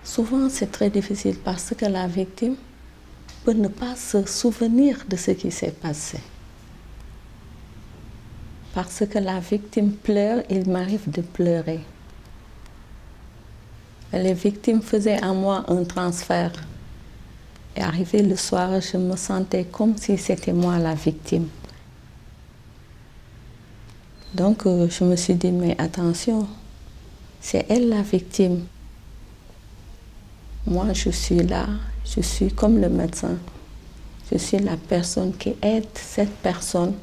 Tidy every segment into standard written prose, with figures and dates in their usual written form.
Souvent, c'est très difficile parce que la victime peut ne pas se souvenir de ce qui s'est passé. Parce que la victime pleure, il m'arrive de pleurer. Les victimes faisaient en moi un transfert. Et arrivé le soir, je me sentais comme si c'était moi la victime. Donc je me suis dit, mais attention, c'est elle la victime. Moi, je suis là, je suis comme le médecin. Je suis la personne qui aide cette personne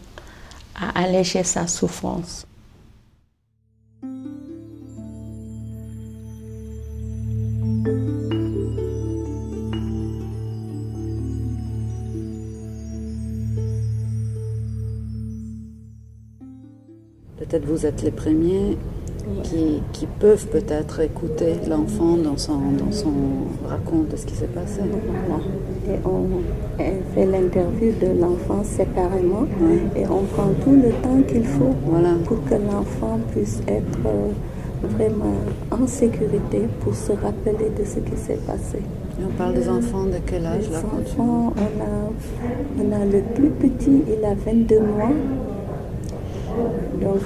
à alléger sa souffrance. Peut-être vous êtes les premiers qui peuvent peut-être écouter l'enfant dans son raconte de ce qui s'est passé. Voilà. Et on fait l'interview de l'enfant séparément et on prend tout le temps qu'il faut pour que l'enfant puisse être vraiment en sécurité pour se rappeler de ce qui s'est passé. Et on parle des enfants de quel âge Les là? enfants, on a le plus petit, il a 22 mois. Donc,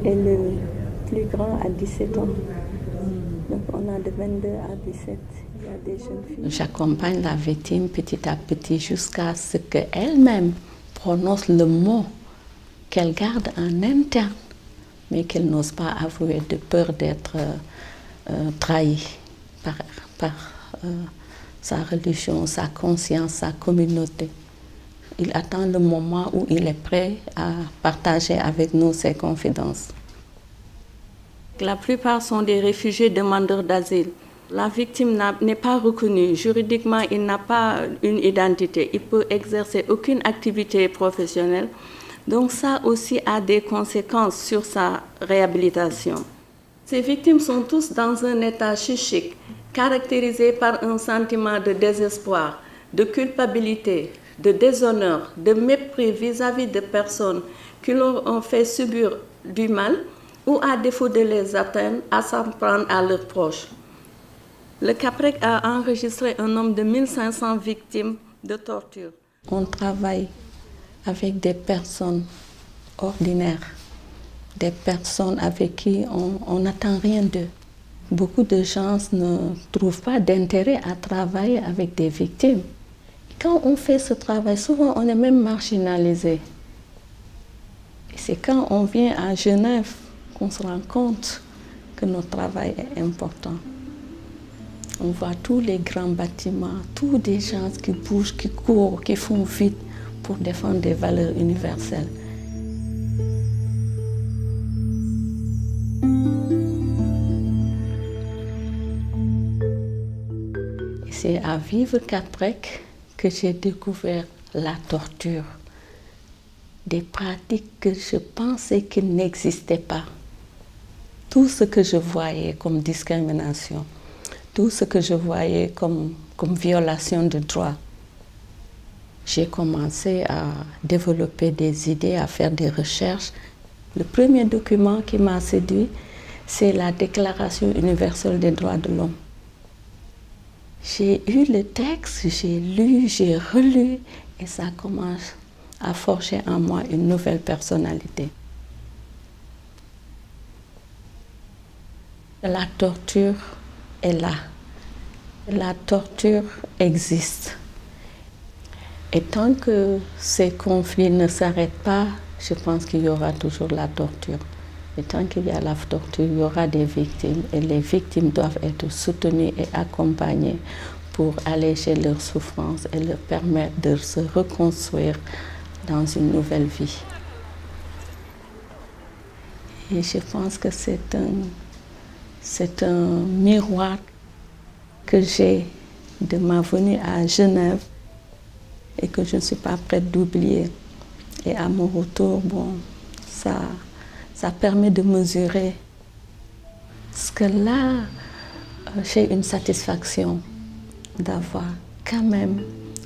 et le plus grand a 17 ans. Donc on a de 22 à 17. Il y a des jeunes filles. J'accompagne la victime petit à petit jusqu'à ce qu'elle-même prononce le mot qu'elle garde en interne, mais qu'elle n'ose pas avouer de peur d'être trahie par sa religion, sa conscience, sa communauté. Il attend le moment où il est prêt à partager avec nous ses confidences. La plupart sont des réfugiés demandeurs d'asile. La victime n'est pas reconnue. Juridiquement, il n'a pas une identité. Il peut exercer aucune activité professionnelle. Donc ça aussi a des conséquences sur sa réhabilitation. Ces victimes sont tous dans un état psychique, caractérisé par un sentiment de désespoir, de culpabilité, de déshonneur, de mépris vis-à-vis de personnes qui leur ont fait subir du mal ou à défaut de les atteindre, à s'en prendre à leurs proches. Le CAPREC a enregistré un nombre de 1500 victimes de torture. On travaille avec des personnes ordinaires, des personnes avec qui on n'attend rien d'eux. Beaucoup de gens ne trouvent pas d'intérêt à travailler avec des victimes. Quand on fait ce travail, souvent on est même marginalisé. Et c'est quand on vient à Genève qu'on se rend compte que notre travail est important. On voit tous les grands bâtiments, tous des gens qui bougent, qui courent, qui font vite pour défendre des valeurs universelles. Et c'est à vivre CAPREC que j'ai découvert la torture, des pratiques que je pensais qu'ils n'existaient pas. Tout ce que je voyais comme discrimination, tout ce que je voyais comme violation de droits. J'ai commencé à développer des idées, à faire des recherches. Le premier document qui m'a séduit, c'est la Déclaration universelle des droits de l'homme. J'ai eu le texte, j'ai lu, j'ai relu et ça commence à forger en moi une nouvelle personnalité. La torture est là. La torture existe. Et tant que ces conflits ne s'arrêtent pas, je pense qu'il y aura toujours la torture. Et tant qu'il y a la torture, il y aura des victimes. Et les victimes doivent être soutenues et accompagnées pour alléger leur souffrance et leur permettre de se reconstruire dans une nouvelle vie. Et je pense que c'est un miroir que j'ai de ma venue à Genève et que je ne suis pas prête d'oublier. Et à mon retour, ça permet de mesurer ce que là, j'ai une satisfaction d'avoir quand même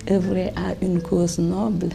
œuvré à une cause noble.